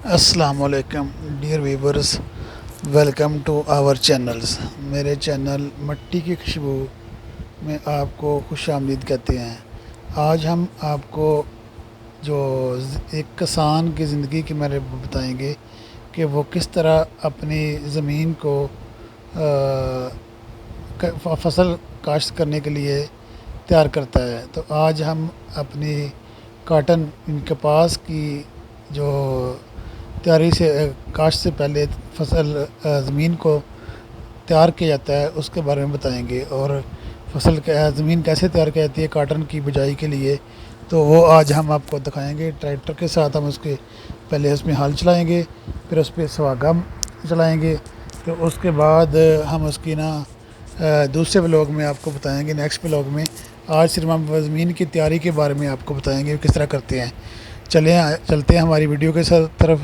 السلام علیکم dear viewers, welcome to our channels. میرے چینل مٹی کی خوشبو میں آپ کو خوش آمدید کہتے ہیں۔ آج ہم آپ کو جو ایک کسان کی زندگی کے بارے میں بتائیں گے کہ وہ کس طرح اپنی زمین کو فصل کاشت کرنے کے لیے تیار کرتا ہے۔ تو آج ہم اپنی کاٹن کپاس کی جو تیاری سے کاشت سے پہلے فصل زمین کو تیار کیا جاتا ہے اس کے بارے میں بتائیں گے، اور زمین کیسے تیار کی جاتی ہے کاٹن کی بجائی کے لیے، تو وہ آج ہم آپ کو دکھائیں گے۔ ٹریکٹر کے ساتھ ہم پہلے اس میں ہل چلائیں گے، پھر اس پہ سواگا چلائیں گے، پھر اس کے بعد ہم اس کی دوسرے بلاگ میں آپ کو بتائیں گے، نیکسٹ بلاگ میں۔ آج صرف ہم زمین کی تیاری کے بارے میں آپ کو بتائیں گے کس طرح کرتے ہیں۔ چلتے ہیں ہماری ویڈیو کے طرف۔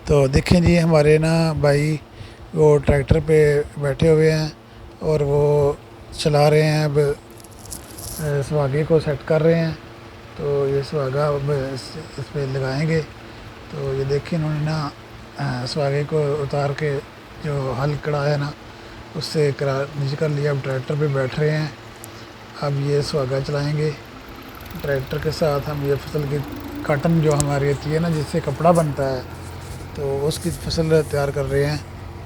تو دیکھیں جی، ہمارے بھائی وہ ٹریکٹر پہ بیٹھے ہوئے ہیں اور وہ چلا رہے ہیں، اب سواگے کو سیٹ کر رہے ہیں۔ تو یہ سواگا اب اس پہ لگائیں گے۔ تو یہ دیکھیں انہوں نے سواگے کو اتار کے جو ہل کڑا ہے اس سے نیچے کر لیا۔ اب ٹریکٹر پہ بیٹھ رہے ہیں، اب یہ سواگا چلائیں گے ٹریکٹر کے ساتھ۔ ہم یہ فصل کی کاٹن جو ہماری ہوتی ہے جس سے کپڑا بنتا ہے، تو اس کی فصل تیار کر رہے ہیں۔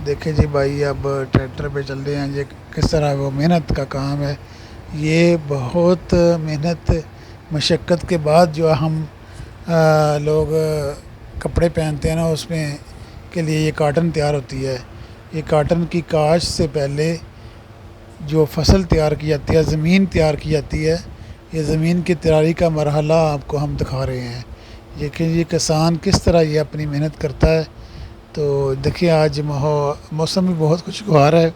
دیکھیں جی بھائی، اب ٹریکٹر پہ چل رہے ہیں۔ یہ کس طرح وہ محنت کا کام ہے، یہ بہت محنت مشقت کے بعد جو ہم لوگ کپڑے پہنتے ہیں اس میں کے لیے یہ کاٹن تیار ہوتی ہے۔ یہ کاٹن کی کاشت سے پہلے جو فصل تیار کی جاتی ہے، زمین تیار کی جاتی ہے، یہ زمین کی تیاری کا مرحلہ آپ کو ہم دکھا رہے ہیں۔ یہ کسان کس طرح یہ اپنی محنت کرتا ہے۔ تو دیکھیں آج موسم بھی بہت خوشگوار ہے۔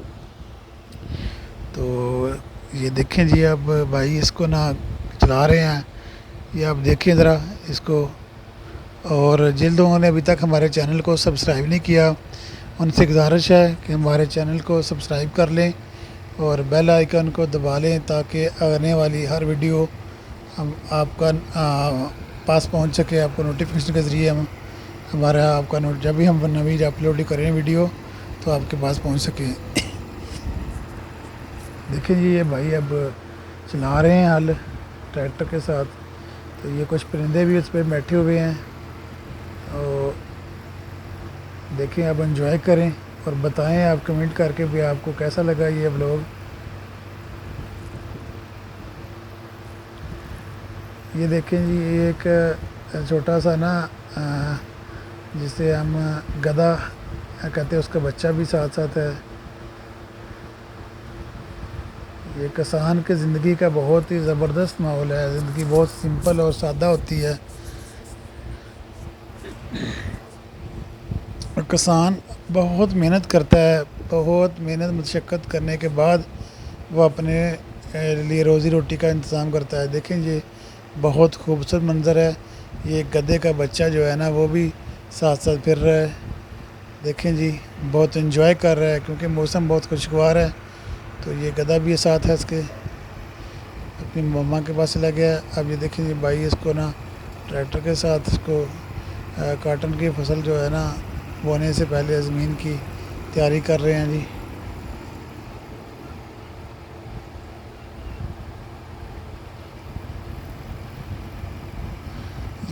تو یہ دیکھیں جی، اب بھائی اس کو چلا رہے ہیں۔ یہ اب دیکھیں ذرا اس کو، اور جن لوگوں نے ابھی تک ہمارے چینل کو سبسکرائب نہیں کیا ان سے گزارش ہے کہ ہمارے چینل کو سبسکرائب کر لیں اور بیل آئیکن کو دبا لیں، تاکہ آنے والی ہر ویڈیو آپ کا پاس پہنچ سکے، آپ کو نوٹیفیکیشن کے ذریعے ہمارا آپ کا جب بھی ہم نوی اپلوڈ کریں ویڈیو تو آپ کے پاس پہنچ سکیں۔ دیکھیں جی، یہ بھائی اب چلا رہے ہیں ہل ٹریکٹر کے ساتھ۔ تو یہ کچھ پرندے بھی اس پہ بیٹھے ہوئے ہیں، اور دیکھیں اب انجوائے کریں اور بتائیں آپ کمنٹ کر کے بھی آپ کو کیسا لگا یہ ولاگ۔ یہ دیکھیں جی، ایک چھوٹا سا جسے ہم گدھا کہتے ہیں، اس کا بچہ بھی ساتھ ساتھ ہے۔ یہ کسان کی زندگی کا بہت ہی زبردست ماحول ہے۔ زندگی بہت سمپل اور سادہ ہوتی ہے۔ کسان بہت محنت کرتا ہے، بہت محنت مشقت کرنے کے بعد وہ اپنے لیے روزی روٹی کا انتظام کرتا ہے۔ دیکھیں جی، بہت خوبصورت منظر ہے۔ یہ گدھے کا بچہ جو ہے وہ بھی ساتھ ساتھ پھر رہا ہے۔ دیکھیں جی، بہت انجوائے کر رہا ہے کیونکہ موسم بہت خوشگوار ہے۔ تو یہ گدھا بھی ساتھ ہے اس کے، اپنی مما کے پاس چلا گیا۔ اب یہ دیکھیں جی بھائی، اس کو ٹریکٹر کے ساتھ اس کو کاٹن کی فصل جو ہے بونے سے پہلے زمین کی تیاری کر رہے ہیں جی۔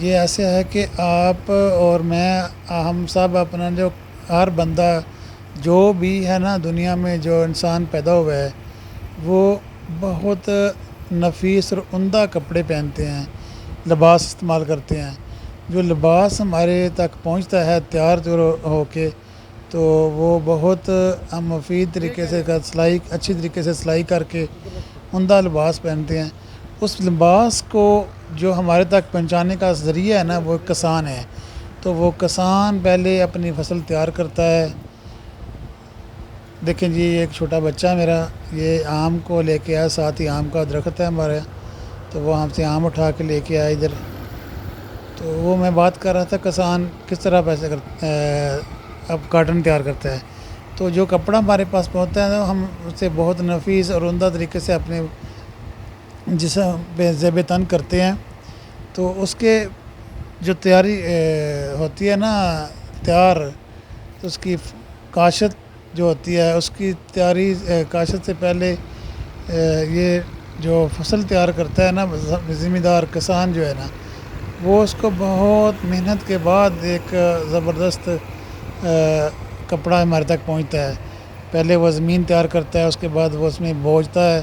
یہ ایسے ہے کہ آپ اور میں، ہم سب اپنا جو ہر بندہ جو بھی ہے دنیا میں جو انسان پیدا ہوا ہے، وہ بہت نفیس اور عمدہ کپڑے پہنتے ہیں، لباس استعمال کرتے ہیں۔ جو لباس ہمارے تک پہنچتا ہے تیار ہو کے، تو وہ بہت مفید طریقے سے اچھی طریقے سے سلائی کر کے عمدہ لباس پہنتے ہیں۔ اس لباس کو جو ہمارے تک پہنچانے کا ذریعہ ہے وہ کسان ہے۔ تو وہ کسان پہلے اپنی فصل تیار کرتا ہے۔ دیکھیں جی، ایک چھوٹا بچہ میرا یہ آم کو لے کے آیا، ساتھ ہی آم کا درخت ہے ہمارے، تو وہ ہم سے آم اٹھا کے لے کے آیا ادھر۔ تو وہ میں بات کر رہا تھا کسان کس طرح اب کاٹن تیار کرتا ہے۔ تو جو کپڑا ہمارے پاس پہنچتا ہے ہم اسے بہت نفیس اور عمدہ طریقے سے اپنے جسم پہ زیب تن کرتے ہیں۔ تو اس کے جو تیاری ہوتی ہے نا تیار، تو اس کی کاشت جو ہوتی ہے اس کی تیاری کاشت سے پہلے یہ جو فصل تیار کرتا ہے نا ذمہ دار کسان جو ہے نا، وہ اس کو بہت محنت کے بعد ایک زبردست کپڑا ہمارے تک پہنچتا ہے۔ پہلے وہ زمین تیار کرتا ہے، اس کے بعد وہ اس میں بوجھتا ہے۔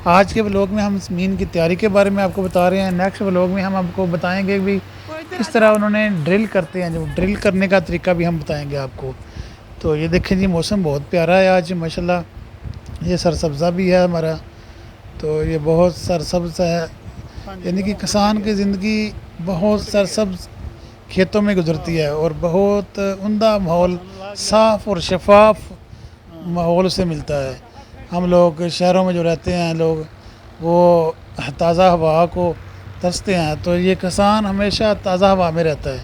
آج کے ولوگ میں ہم زمین کی تیاری کے بارے میں آپ کو بتا رہے ہیں، نیکسٹ ولوگ میں ہم آپ کو بتائیں گے بھی کس طرح انہوں نے ڈرل کرتے ہیں، جو ڈرل کرنے کا طریقہ بھی ہم بتائیں گے آپ کو۔ تو یہ دیکھیں جی، موسم بہت پیارا ہے آج ماشاءاللہ، یہ سرسبزہ بھی ہے ہمارا، تو یہ بہت سرسبز ہے، یعنی کہ کسان کی زندگی بہت سرسبز کھیتوں میں گزرتی ہے، اور بہت عمدہ ماحول، صاف اور شفاف ماحول سے ملتا ہے۔ ہم لوگ شہروں میں جو رہتے ہیں لوگ، وہ تازہ ہوا کو ترستے ہیں، تو یہ کسان ہمیشہ تازہ ہوا میں رہتا ہے۔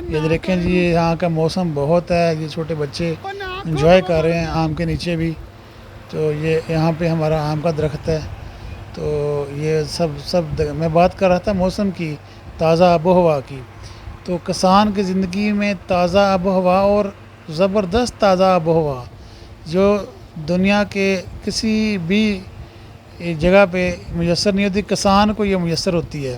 یہ دیکھیں جی، یہاں کا موسم بہت ہے، یہ چھوٹے بچے انجوائے کر رہے ہیں آم کے نیچے بھی۔ تو یہ یہاں پہ ہمارا آم کا درخت ہے، تو یہ سب میں بات کر رہا تھا موسم کی، تازہ آب و ہوا کی۔ تو کسان کی زندگی میں تازہ آب و ہوا اور زبردست تازہ آب و ہوا جو دنیا کے کسی بھی جگہ پہ میسر نہیں ہوتی، کسان کو یہ میسر ہوتی ہے۔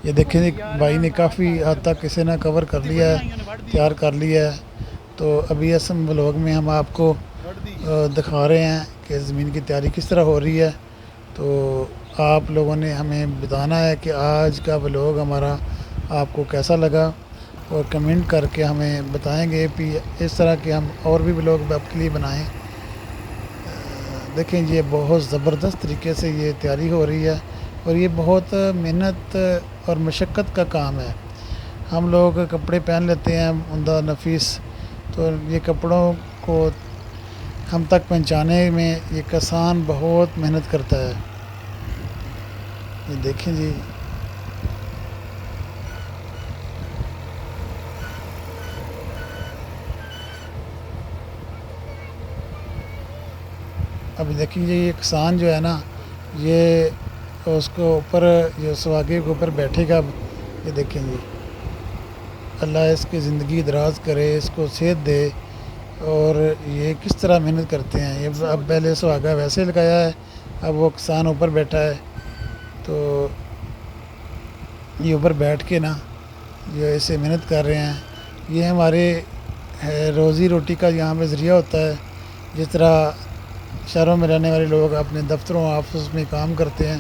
یہ دیکھیں بھائی نے کافی حد تک اسے نہ کور کر لیا ہے، تیار کر لیا ہے۔ تو ابھی اسم ولوگ میں ہم آپ کو دکھا رہے ہیں کہ زمین کی تیاری کس طرح ہو رہی ہے۔ تو آپ لوگوں نے ہمیں بتانا ہے کہ آج کا ولوگ ہمارا آپ کو کیسا لگا، اور کمنٹ کر کے ہمیں بتائیں گے کہ اس طرح کے ہم اور بھی ولوگ آپ کے لیے بنائیں۔ دیکھیں جی، یہ بہت زبردست طریقے سے یہ تیاری ہو رہی ہے، اور یہ بہت محنت اور مشقت کا کام ہے۔ ہم لوگ کپڑے پہن لیتے ہیں عمدہ نفیس، تو یہ کپڑوں کو ہم تک پہنچانے میں یہ کسان بہت محنت کرتا ہے۔ یہ دیکھیں جی، ابھی دیکھیں جی، یہ کسان جو ہے نا، یہ اس کو اوپر، یہ سواگے کے اوپر بیٹھے گا۔ یہ دیکھیں جی، اللہ اس کی زندگی دراز کرے، اس کو صحت دے، اور یہ کس طرح محنت کرتے ہیں۔ یہ اب پہلے سہاگا ویسے لگایا ہے، اب وہ کسان اوپر بیٹھا ہے، تو یہ اوپر بیٹھ کے نا یہ ایسے محنت کر رہے ہیں۔ یہ ہمارے روزی روٹی کا یہاں پہ ذریعہ ہوتا ہے۔ جس طرح شہروں میں رہنے والے لوگ اپنے دفتروں آفس میں کام کرتے ہیں،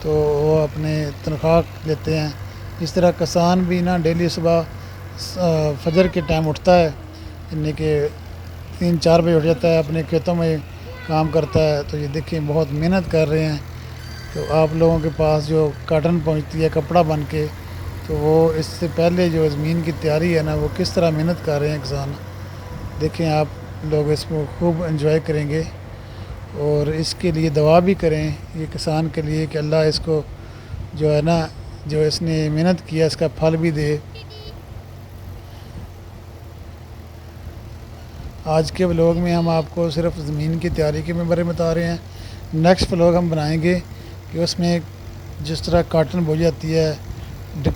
تو وہ اپنے تنخواہ لیتے ہیں، اس طرح کسان بھی نا ڈیلی صبح فجر کے ٹائم اٹھتا ہے، یعنی کہ 3-4 بجے اٹھ جاتا ہے، اپنے کھیتوں میں کام کرتا ہے۔ تو یہ دیکھیں بہت محنت کر رہے ہیں۔ تو آپ لوگوں کے پاس جو کاٹن پہنچتی ہے کپڑا بن کے، تو وہ اس سے پہلے جو زمین کی تیاری ہے نا، وہ کس طرح محنت کر رہے ہیں کسان۔ دیکھیں آپ لوگ اس کو خوب انجوائے کریں گے، اور اس کے لیے دعا بھی کریں یہ کسان کے لیے کہ اللہ اس کو جو ہے نا، جو اس نے محنت کیا اس کا پھل بھی دے۔ آج کے ولوگ میں ہم آپ کو صرف زمین کی تیاری کے بارے میں بتا رہے ہیں۔ نیکسٹ ولوگ ہم بنائیں گے کہ اس میں جس طرح کاٹن بوئی جاتی ہے،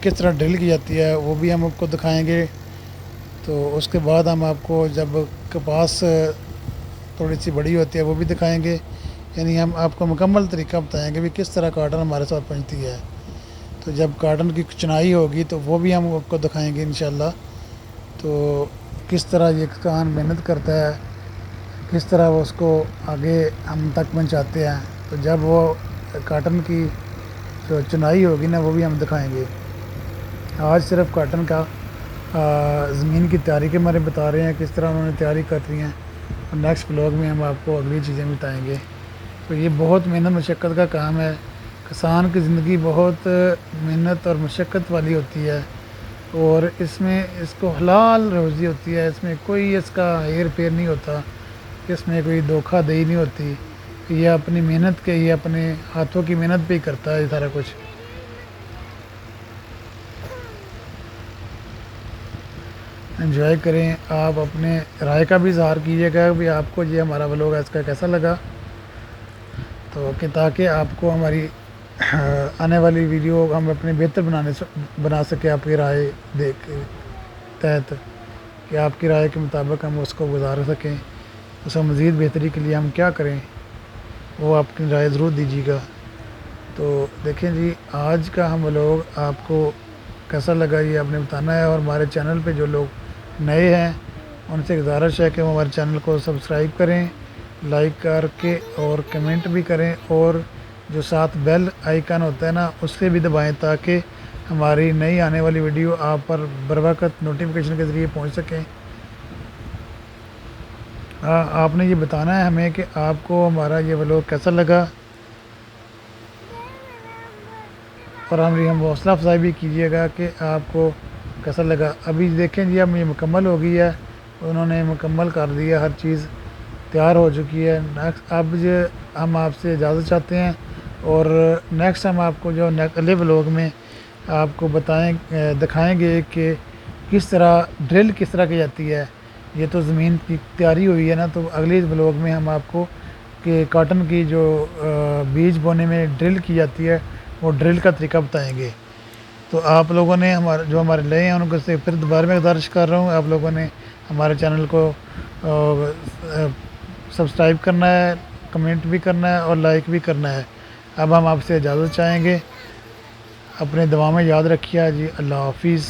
کس طرح ڈرل کی جاتی ہے، وہ بھی ہم آپ کو دکھائیں گے۔ تو اس کے بعد ہم آپ کو جب کپاس تھوڑی سی بڑی ہوتی ہے وہ بھی دکھائیں گے، یعنی ہم آپ کو مکمل طریقہ بتائیں گے بھی کس طرح کاٹن ہمارے ساتھ پہنچتی ہے۔ تو جب کاٹن کی چنائی ہوگی تو وہ بھی ہم آپ کو دکھائیں گے انشاءاللہ۔ تو کس طرح یہ کسان محنت کرتا ہے، کس طرح وہ اس کو آگے ہم تک پہنچاتے ہیں۔ تو جب وہ کاٹن کی جو چنائی ہوگی نا، وہ بھی ہم دکھائیں گے۔ آج صرف کاٹن کا زمین کی تیاری کے بارے میں بتا رہے ہیں، کس طرح انہوں نے تیاری کرتی ہیں، اور نیکسٹ بلاگ میں ہم آپ کو اگلی چیزیں بتائیں گے۔ تو یہ بہت محنت مشقت کا کام ہے۔ کسان کی زندگی بہت محنت اور مشقت والی ہوتی ہے، اور اس میں اس کو حلال روزی ہوتی ہے، اس میں کوئی اس کا ہیر پھیر نہیں ہوتا، اس میں کوئی دھوکہ دہی نہیں ہوتی، کہ یہ اپنی محنت کے، یہ اپنے ہاتھوں کی محنت پہ ہی کرتا ہے یہ سارا کچھ۔ انجوائے کریں، آپ اپنے رائے کا بھی اظہار کیجیے گا کہ آپ کو یہ ہمارا ولوگ اس کا کیسا لگا، تو کہ تاکہ آپ کو ہماری آنے والی ویڈیو ہم اپنے بہتر بنا سکیں آپ کی رائے دیکھ کے تحت، کہ آپ کی رائے کے مطابق ہم اس کو گزار سکیں، اس کو مزید بہتری کے لیے ہم کیا کریں وہ آپ کی رائے ضرور دیجیے گا۔ تو دیکھیں جی، آج کا ہم لوگ آپ کو کیسا لگا یہ آپ نے بتانا ہے، اور ہمارے چینل پہ جو لوگ نئے ہیں ان سے گزارش ہے کہ وہ ہمارے چینل کو سبسکرائب کریں، لائک کر کے اور کمنٹ بھی کریں، اور جو ساتھ بیل آئیکن ہوتا ہے نا اس سے بھی دبائیں تاکہ ہماری نئی آنے والی ویڈیو آپ پر بر وقت نوٹیفیکیشن کے ذریعے پہنچ سکیں۔ آپ نے یہ بتانا ہے ہمیں کہ آپ کو ہمارا یہ ولاگ کیسا لگا، اور ہم حوصلہ افزائی بھی کیجیے گا کہ آپ کو کیسا لگا۔ ابھی دیکھیں جی اب یہ مکمل ہو گئی ہے، انہوں نے مکمل کر دیا، ہر چیز تیار ہو چکی ہے۔ اب ہم آپ سے اجازت چاہتے ہیں، اور نیکسٹ ہم آپ کو جو اگلے ولاگ میں آپ کو دکھائیں گے کہ کس طرح ڈرل کس طرح کی جاتی ہے۔ یہ تو زمین کی تیاری ہوئی ہے نا، تو اگلے ولاگ میں ہم آپ کو کہ کاٹن کی جو بیج بونے میں ڈرل کی جاتی ہے وہ ڈرل کا طریقہ بتائیں گے۔ تو آپ لوگوں نے جو ہمارے لئے ہیں ان کو سے پھر دوبارہ میں گزارش کر رہا ہوں، آپ لوگوں نے ہمارے چینل کو سبسکرائب کرنا ہے، کمنٹ بھی کرنا ہے اور لائک بھی کرنا ہے۔ اب ہم آپ سے اجازت چاہیں گے، اپنے دعا میں یاد رکھیے جی، اللہ حافظ۔